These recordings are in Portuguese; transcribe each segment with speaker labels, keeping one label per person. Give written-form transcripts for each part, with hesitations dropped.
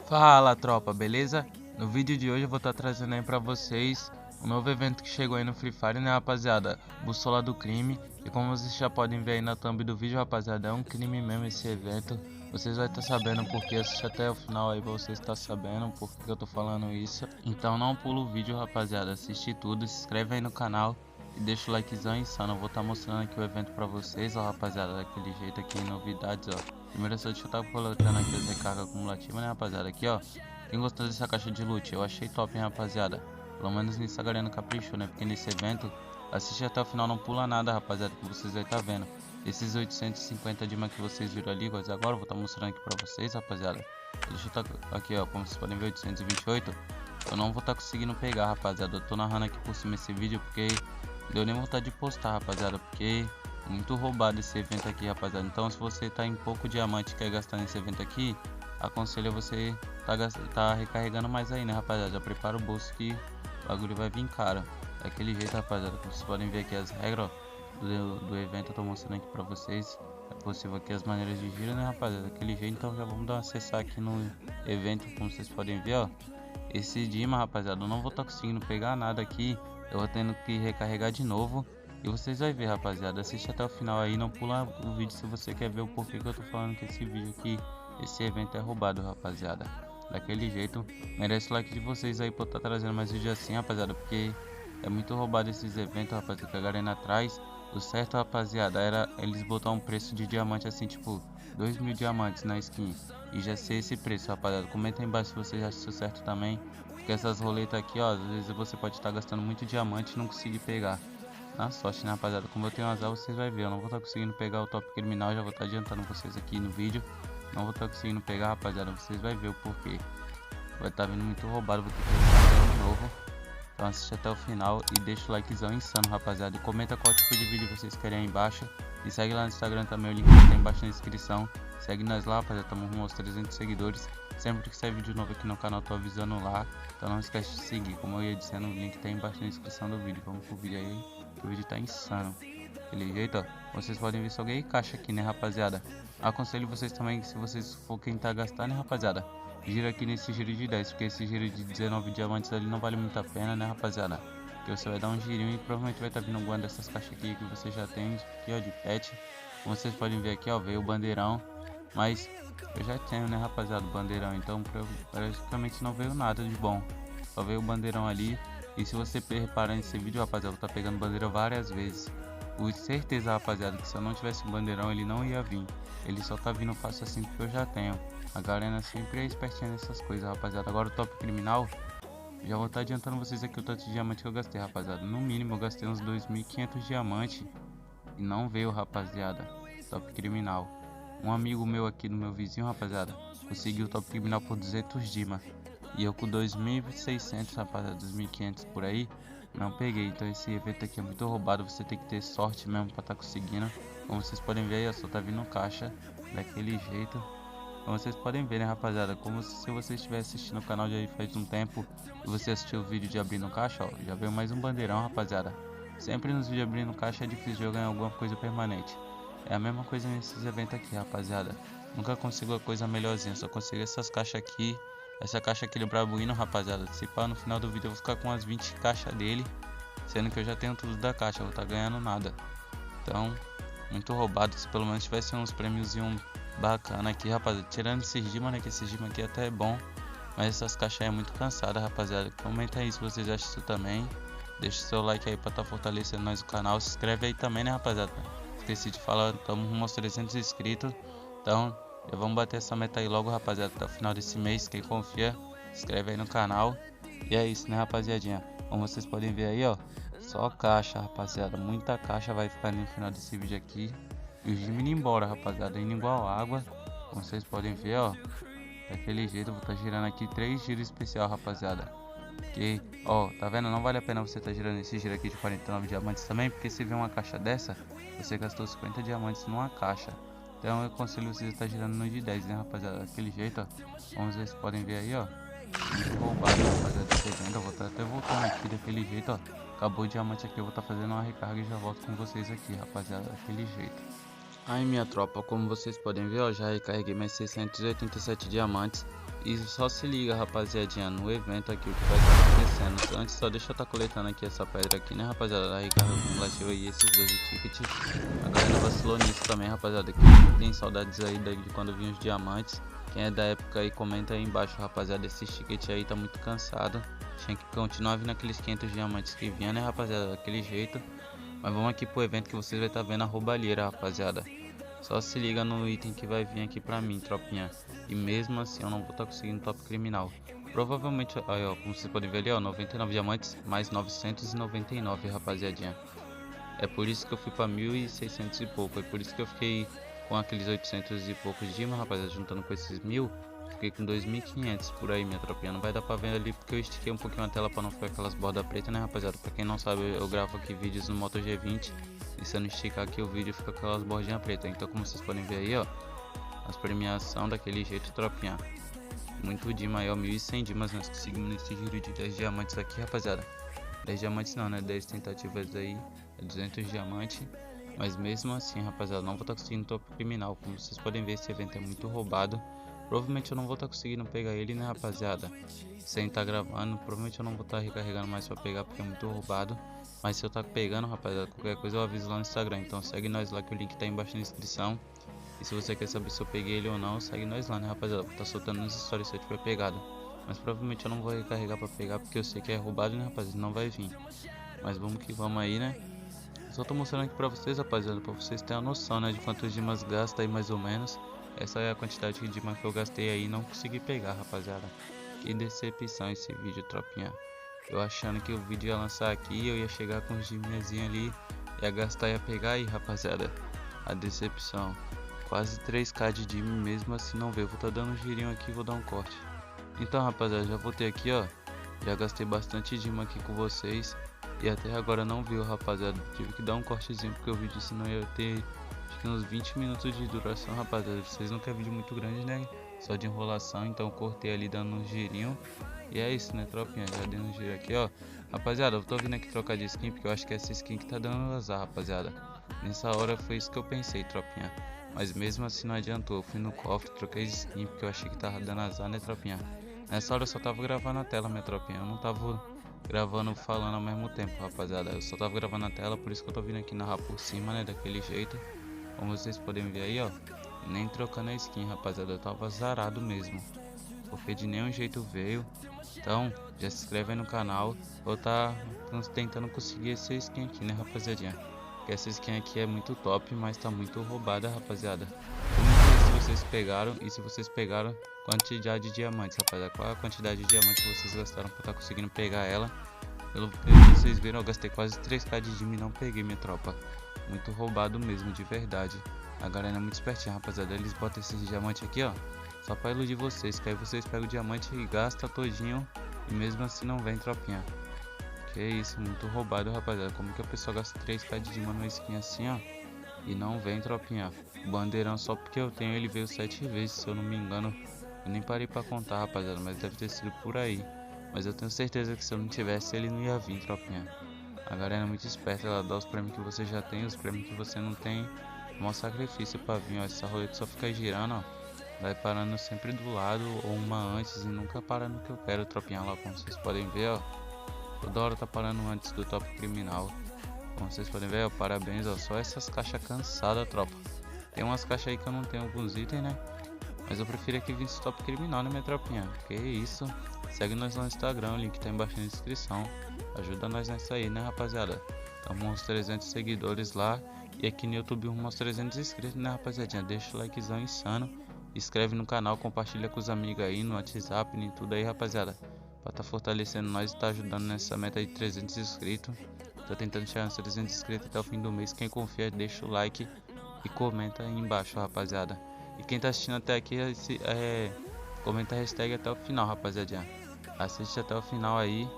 Speaker 1: Fala tropa, beleza? No vídeo de hoje eu vou estar trazendo aí pra vocês um novo evento que chegou aí no Free Fire, né rapaziada? Bússola do crime. E como vocês já podem ver aí na thumb do vídeo, rapaziada, é um crime mesmo esse evento. Vocês vão estar sabendo porque, assiste até o final aí pra vocês estar sabendo por que eu tô falando isso. Então não pula o vídeo, rapaziada, assiste tudo, se inscreve aí no canal e deixa o likezão insano. Eu vou estar mostrando aqui o evento pra vocês, ó rapaziada, daquele jeito aqui, novidades, ó. Primeiro só deixa eu estar coletando aqui as recargas acumulativas, né rapaziada, aqui ó. Quem gostou dessa caixa de loot? Eu achei top, hein rapaziada. Pelo menos nessa galera caprichou, né? Porque nesse evento, assiste até o final, não pula nada, rapaziada, que vocês vai estar vendo. Esses 850 de que vocês viram ali, agora eu vou estar mostrando aqui pra vocês, rapaziada. Deixa eu estar aqui, ó, como vocês podem ver, 828. Eu não vou estar conseguindo pegar, rapaziada. Eu tô narrando aqui por cima esse vídeo porque deu nem vontade de postar, rapaziada, porque muito roubado esse evento aqui, rapaziada. Então se você tá em pouco diamante e quer gastar nesse evento aqui, aconselho você tá recarregando mais aí, né rapaziada. Já prepara o bolso que o bagulho vai vir caro. Daquele jeito, rapaziada, como vocês podem ver aqui as regras do evento, eu tô mostrando aqui pra vocês. É possível aqui as maneiras de giro, né rapaziada, daquele jeito. Então já vamos dar uma acessar aqui no evento, como vocês podem ver, ó. Esse Dima, rapaziada, eu não vou estar conseguindo pegar nada aqui. Eu vou tendo que recarregar de novo. E vocês vão ver, rapaziada, assiste até o final aí, não pula o vídeo se você quer ver o porquê que eu tô falando que esse vídeo aqui, esse evento é roubado, rapaziada. Daquele jeito, merece o like de vocês aí por estar trazendo mais vídeo assim, rapaziada, porque é muito roubado esses eventos, rapaziada, que a galera atrás. O certo, rapaziada, era eles botar um preço de diamante assim, tipo 2.000 diamantes na skin. E já ser esse preço, rapaziada. Comenta aí embaixo se vocês acham isso certo também. Porque essas roletas aqui, ó, às vezes você pode estar gastando muito diamante e não conseguir pegar. Na sorte, né rapaziada, como eu tenho azar, vocês vão ver. Eu não vou estar conseguindo pegar o top criminal, já vou estar adiantando vocês aqui no vídeo. Não vou estar conseguindo pegar, rapaziada, vocês vão ver o porquê. Vai estar vindo muito roubado, vou ter que fazer de novo. Então assiste até o final e deixa o likezão insano, rapaziada. E comenta qual tipo de vídeo vocês querem aí embaixo. E segue lá no Instagram também, o link tá aí embaixo na descrição. Segue nós lá, rapaziada, estamos rumo aos 300 seguidores. Sempre que sair vídeo novo aqui no canal, tô avisando lá. Então não esquece de seguir, como eu ia dizendo, o link tá aí embaixo na descrição do vídeo. Vamos pro vídeo aí, que o vídeo tá insano. Daquele jeito, ó, vocês podem ver se eu ganhei caixa aqui, né rapaziada. Aconselho vocês também que se vocês for tentar gastar, né rapaziada, gira aqui nesse giro de 10, porque esse giro de 19 diamantes ali não vale muito a pena, né rapaziada. Porque você vai dar um girinho e provavelmente vai estar vindo alguma dessas caixas aqui que você já tem aqui, ó, de pet. Como vocês podem ver aqui, ó, veio o bandeirão. Mas eu já tenho, né rapaziada, o bandeirão, então praticamente não veio nada de bom. Só veio o bandeirão ali. E se você reparar nesse vídeo, rapaziada, eu tô pegando bandeira várias vezes. Com certeza, rapaziada, que se eu não tivesse o bandeirão ele não ia vir. Ele só tá vindo fácil assim porque eu já tenho. A galera sempre é espertinha nessas coisas, rapaziada. Agora o top criminal, já vou estar adiantando vocês aqui o tanto de diamante que eu gastei, rapaziada. No mínimo eu gastei uns 2.500 diamantes e não veio, rapaziada, top criminal. Um amigo meu aqui do meu vizinho, rapaziada, conseguiu o top criminal por 200 dima. E eu com 2.600, rapaziada, 2.500 por aí, não peguei. Então esse evento aqui é muito roubado, você tem que ter sorte mesmo pra estar conseguindo. Como vocês podem ver aí, ó, só tá vindo caixa daquele jeito. Como vocês podem ver, né rapaziada, como se você estiver assistindo o canal já faz um tempo e você assistiu o vídeo de abrindo caixa, ó, já veio mais um bandeirão, rapaziada. Sempre nos vídeos abrindo caixa é difícil de eu ganhar alguma coisa permanente. É a mesma coisa nesses eventos aqui, rapaziada. Nunca consigo a coisa melhorzinha, só consigo essas caixas aqui. Essa caixa aqui do Brabuíno, rapaziada. Se pá, no final do vídeo eu vou ficar com umas 20 caixas dele, sendo que eu já tenho tudo da caixa, eu vou estar ganhando nada. Então, muito roubado. Se pelo menos tivesse uns prêmiozinhos bacana aqui, rapaziada. Tirando esses dimas, né? Que esse dima aqui até é bom. Mas essas caixas aí é muito cansada, rapaziada. Comenta aí se vocês acham isso também. Deixa o seu like aí pra estar fortalecendo nós o canal. Se inscreve aí também, né, rapaziada. Esqueci de falar, estamos rumo aos 300 inscritos. Então, já vamos bater essa meta aí logo, rapaziada. Até o final desse mês. Quem confia, se inscreve aí no canal. E é isso, né, rapaziadinha. Como vocês podem ver aí, ó. Só caixa, rapaziada. Muita caixa vai ficar no final desse vídeo aqui. E os dimas indo embora, rapaziada. Indo igual água. Como vocês podem ver, ó. Daquele jeito, eu vou estar girando aqui 3 giros especial, rapaziada. Que, ó, tá vendo? Não vale a pena você estar girando esse giro aqui de 49 diamantes também. Porque se vê uma caixa dessa, você gastou 50 diamantes numa caixa. Então eu aconselho vocês a estar girando no de 10, né, rapaziada? Daquele jeito, ó. Como vocês podem ver aí, ó. Muito roubado, rapaziada, desse evento. Eu vou estar até voltando aqui daquele jeito, ó. Acabou o diamante aqui, eu vou estar fazendo uma recarga e já volto com vocês aqui, rapaziada, daquele jeito. Aí minha tropa, como vocês podem ver, ó, já recarreguei mais 687 diamantes. E só se liga, rapaziadinha, no evento aqui o que vai estar acontecendo. Antes só deixa eu estar coletando aqui essa pedra aqui, né, rapaziada, da Ricardo Cumulativo aí, esses 12 tickets. A galera vacilou nisso também, rapaziada, que tem saudades aí de quando vinha os diamantes. Quem é da época aí, comenta aí embaixo, rapaziada, esse ticket aí tá muito cansado. Tinha que continuar vindo aqueles 500 diamantes que vinha, né, rapaziada, daquele jeito. Mas vamos aqui pro evento que vocês vai estar vendo a roubalheira, rapaziada. Só se liga no item que vai vir aqui pra mim, tropinha. E mesmo assim eu não vou estar conseguindo top criminal. Provavelmente, aí ó, como vocês podem ver ali, ó, 99 diamantes mais 999, rapaziadinha. É por isso que eu fui pra 1.600 e pouco. É por isso que eu fiquei com aqueles 800 e poucos dimas, rapaziada, juntando com esses 1000. Fiquei com 2.500 por aí, minha tropinha. Não vai dar pra ver ali porque eu estiquei um pouquinho a tela pra não ficar aquelas bordas pretas, né, rapaziada. Pra quem não sabe, eu gravo aqui vídeos no Moto G20. E se eu não esticar aqui o vídeo, fica com aquelas bordinhas pretas. Então, como vocês podem ver aí, ó, as premiações daquele jeito, tropinha. Muito dima aí, ó, 1.100 dimas nós conseguimos nesse giro de 10 diamantes aqui, rapaziada. 10 diamantes não, né, 10 tentativas aí, é 200 diamantes. Mas mesmo assim, rapaziada, não vou estar conseguindo top criminal. Como vocês podem ver, esse evento é muito roubado. Provavelmente eu não vou estar conseguindo pegar ele, né, rapaziada, sem estar gravando. Provavelmente eu não vou estar recarregando mais pra pegar porque é muito roubado. Mas se eu estar pegando, rapaziada, qualquer coisa eu aviso lá no Instagram. Então segue nós lá que o link tá embaixo na descrição. E se você quer saber se eu peguei ele ou não, segue nós lá, né, rapaziada. Vou estar soltando nos stories se eu tiver pegado. Mas provavelmente eu não vou recarregar pra pegar porque eu sei que é roubado, né, rapaziada, não vai vir. Mas vamos que vamos aí, né. Só tô mostrando aqui pra vocês, rapaziada, pra vocês terem a noção, né, de quantos dimas gasta aí mais ou menos. Essa é a quantidade de dimas que eu gastei aí e não consegui pegar, rapaziada. Que decepção esse vídeo, tropinha. Eu achando que o vídeo ia lançar aqui, eu ia chegar com os diminhazinhos ali, ia gastar e ia pegar aí, rapaziada. A decepção. Quase 3k de dim, mesmo assim não veio. Vou tá dando um girinho aqui e vou dar um corte. Então, rapaziada, já voltei aqui, ó. Já gastei bastante dima aqui com vocês. E até agora não viu, rapaziada. Tive que dar um cortezinho porque o vídeo senão ia ter acho que uns 20 minutos de duração, rapaziada. Vocês não querem vídeo muito grande, né? Só de enrolação, então eu cortei ali dando um girinho. E é isso, né, tropinha? Já dei um giro aqui, ó. Rapaziada, eu tô vindo aqui trocar de skin porque eu acho que essa skin que tá dando azar, rapaziada. Nessa hora foi isso que eu pensei, tropinha. Mas mesmo assim não adiantou. Eu fui no cofre, troquei de skin porque eu achei que tava dando azar, né, tropinha? Nessa hora eu só tava gravando a tela, minha tropinha. Eu não tava gravando falando ao mesmo tempo, rapaziada. Eu só tava gravando a tela, por isso que eu tô vindo aqui narrar por cima, né, daquele jeito. Como vocês podem ver aí, ó. Nem trocando a skin, rapaziada. Eu tava zarado mesmo. Porque de nenhum jeito veio. Então, já se inscreve aí no canal. Eu tá tentando conseguir essa skin aqui, né, rapaziadinha. Porque essa skin aqui é muito top, mas tá muito roubada, rapaziada. Comenta aí se vocês pegaram. E se vocês pegaram, quantidade de diamantes, rapaziada. Qual a quantidade de diamantes que vocês gastaram pra tá conseguindo pegar ela? Pelo que vocês viram, eu gastei quase 3k de dim e não peguei, minha tropa. Muito roubado mesmo, de verdade. A galera é muito espertinha, rapaziada. Eles botam esses diamantes aqui, ó, só pra iludir vocês. Que aí vocês pegam o diamante e gastam todinho. E mesmo assim não vem, tropinha. Que isso, muito roubado, rapaziada. Como que a pessoa gasta 3k de dim numa skin assim, ó, e não vem, tropinha. O bandeirão só porque eu tenho ele veio 7 vezes, se eu não me engano. Eu nem parei pra contar, rapaziada, mas deve ter sido por aí. Mas eu tenho certeza que se eu não tivesse, ele não ia vir, tropinha. A galera é muito esperta, ela dá os prêmios que você já tem, os prêmios que você não tem. Mó sacrifício pra vir, ó. Essa roleta só fica girando, ó. Vai parando sempre do lado ou uma antes e nunca para no que eu quero, tropinha lá, como vocês podem ver, ó. Toda hora tá parando antes do top criminal. Como vocês podem ver, ó, parabéns, ó. Só essas caixas cansadas, tropa. Tem umas caixas aí que eu não tenho alguns itens, né? Mas eu prefiro que vinha esse top criminal, né, minha tropinha? Que isso. Segue nós lá no Instagram, o link tá embaixo na descrição. Ajuda nós nessa aí, né, rapaziada? Tamo uns 300 seguidores lá. E aqui no YouTube uns 300 inscritos, né, rapaziadinha? Deixa o likezão insano. Inscreve no canal, compartilha com os amigos aí no WhatsApp, em tudo aí, rapaziada. Pra tá fortalecendo nós e tá ajudando nessa meta de 300 inscritos. Tô tentando chegar nos 300 inscritos até o fim do mês. Quem confia, deixa o like e comenta aí embaixo, rapaziada. E quem tá assistindo até aqui, comenta a hashtag até o final, rapaziadinha. Assiste até o final aí,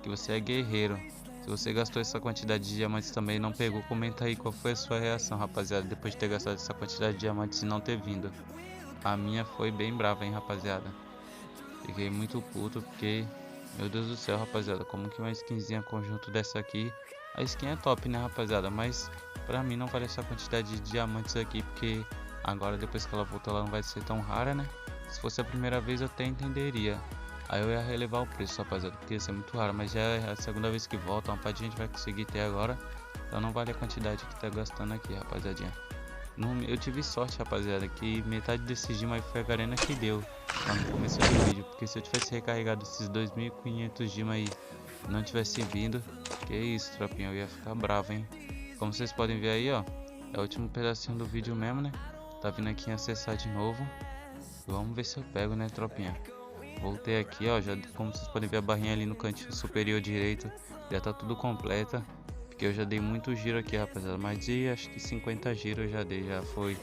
Speaker 1: que você é guerreiro. Se você gastou essa quantidade de diamantes também e não pegou, comenta aí qual foi a sua reação, rapaziada, depois de ter gastado essa quantidade de diamantes e não ter vindo. A minha foi bem brava, hein, rapaziada. Fiquei muito puto porque, meu Deus do céu, rapaziada, como que uma skinzinha conjunto dessa aqui. A skin é top, né, rapaziada, mas pra mim não vale essa quantidade de diamantes aqui, porque agora depois que ela voltou ela não vai ser tão rara, né. Se fosse a primeira vez eu até entenderia. Aí eu ia relevar o preço, rapaziada, porque ia ser muito raro. Mas já é a segunda vez que volta, uma parte de gente vai conseguir ter agora. Então não vale a quantidade que tá gastando aqui, rapaziadinha. Eu tive sorte, rapaziada, que metade desses dimas foi a Garena que deu lá no começo do vídeo. Porque se eu tivesse recarregado esses 2.500 dimas aí e não tivesse vindo, que isso, tropinha, eu ia ficar bravo, hein. Como vocês podem ver aí, ó, é o último pedacinho do vídeo mesmo, né. Tá vindo aqui em acessar de novo. Vamos ver se eu pego, né, tropinha. Voltei aqui, ó, já, como vocês podem ver a barrinha ali no cantinho superior direito já tá tudo completa. Porque eu já dei muito giro aqui, rapaziada. Mais de acho que 50 giros eu já dei, já foi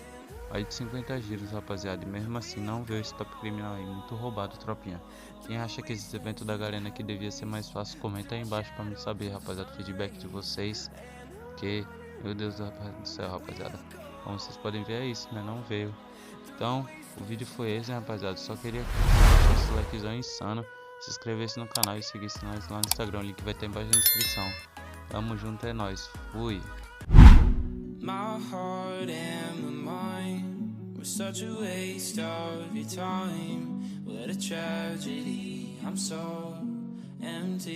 Speaker 1: mais de 50 giros, rapaziada. E mesmo assim não veio esse top criminal aí, muito roubado, tropinha. Quem acha que esse evento da Garena aqui devia ser mais fácil, comenta aí embaixo pra me saber, rapaziada, o feedback de vocês. Que, meu Deus do céu, rapaziada. Como vocês podem ver é isso, né, não veio. Então, o vídeo foi esse, né, rapaziada. Só queria que deixasse esse likezão insano, se inscrevesse no canal e seguisse nós lá no Instagram. O link vai estar embaixo na descrição. Tamo junto, é nóis. Fui.
Speaker 2: My heart and my mind were such a waste of your time. What a tragedy, I'm so empty.